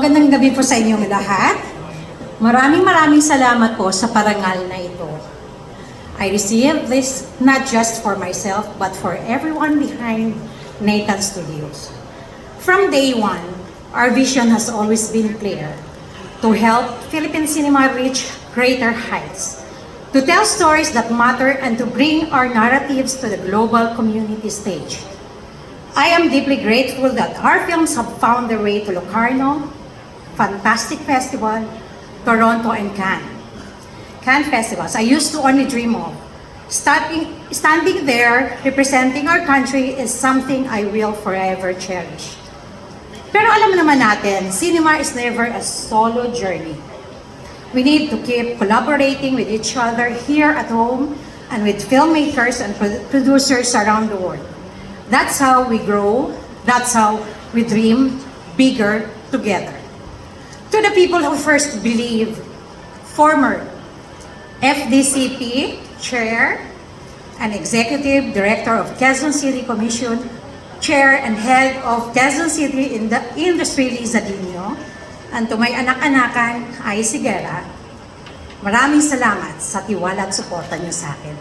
Magandang gabi po sa inyong lahat. Maraming salamat po sa parangal na ito. I received this not just for myself, but for everyone behind Nathan Studios. From day one, our vision has always been clear: to help Philippine cinema reach greater heights, to tell stories that matter, and to bring our narratives to the global community stage. I am deeply grateful that our films have found their way to Locarno, Fantastic Festival, Toronto, and Cannes. Cannes festivals I used to only dream of. Standing there representing our country is something I will forever cherish. Pero alam naman natin, cinema is never a solo journey. We need to keep collaborating with each other here at home and with filmmakers and producers around the world. That's how we grow, that's how we dream bigger together. To the people who first believed, former FDCP Chair and Executive Director of Quezon City Commission, Chair and Head of Quezon City Industry Liza Dino, and to my anak-anakan, Ai Sigera, maraming salamat sa tiwala at suporta niyo sa akin.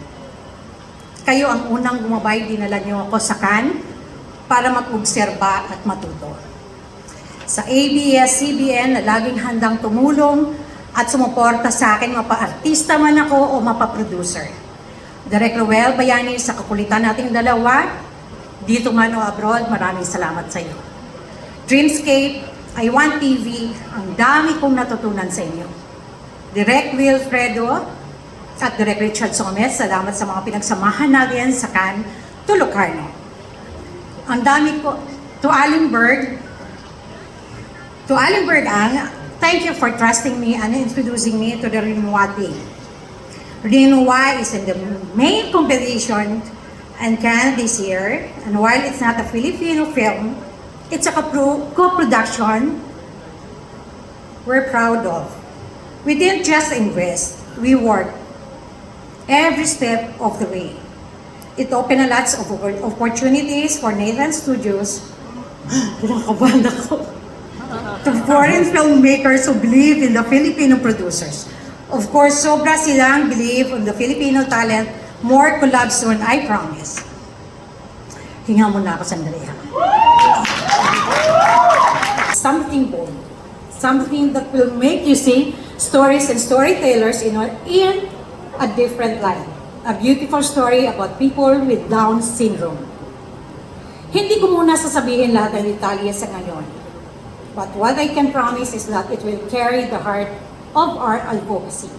Kayo ang unang gumabay, dinala niyo ako sa Cannes para mag-obserba at matuto. Sa ABS-CBN na laging handang tumulong at sumuporta sa akin, mapa-artista man ako o mapa-producer. Direk Roel Bayani, sa kakulitan nating dalawa, dito man o abroad, maraming salamat sa iyo. Dreamscape, I Want TV, ang dami kong natutunan sa inyo. Direk Wilfredo at Direk Richard Gomez, salamat sa mga pinagsamahan natin sa Cannes to Locarno. Ang dami ko, to Allenberg Ang, thank you for trusting me and introducing me to the Renoir team. Renoir is in the main competition in Cannes this year, and while it's not a Filipino film, it's a co-production we're proud of. We didn't just invest, we worked every step of the way. It opened a lot of opportunities for Nathan Studios, kinakabahan ako, to foreign filmmakers who believe in the Filipino producers. Of course, sobra silang believe in the Filipino talent. More collabs soon, I promise. Hinga muna ako sandali. Something bold. Something that will make you see stories and storytellers in a different light. A beautiful story about people with Down syndrome. Hindi ko muna sasabihin lahat ng detalye sa ngayon. But what I can promise is that it will carry the heart of our advocacy,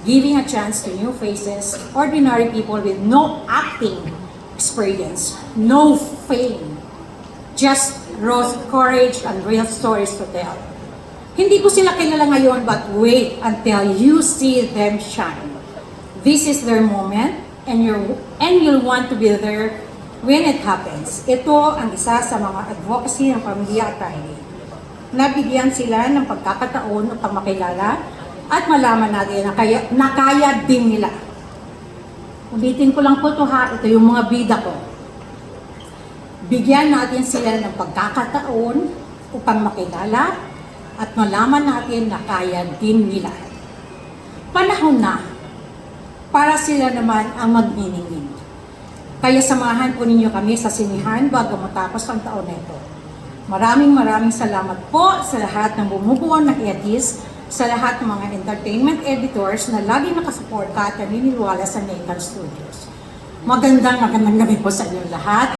giving a chance to new faces, ordinary people with no acting experience, no fame, just raw courage and real stories to tell. Hindi ko sila kilala ngayon, but wait until you see them shine. This is their moment, and you'll want to be there when it happens. Ito ang isa sa mga advocacy ng Pamilya at Riley. Nabigyan sila ng pagkakataon upang makilala at malaman natin na kaya din nila. Ulitin ko lang po ito ha, ito yung mga bida ko. Bigyan natin sila ng pagkakataon upang makilala at malaman natin na kaya din nila. Panahon na para sila naman ang magniningning. Kaya samahan po ninyo kami sa sinihan bago matapos ang taon na ito. Maraming salamat po sa lahat ng bumubuo ng EDIS, sa lahat ng mga entertainment editors na lagi nakasuporta at naniniwala sa Nathan Studios. Magandang gabi po sa inyong lahat.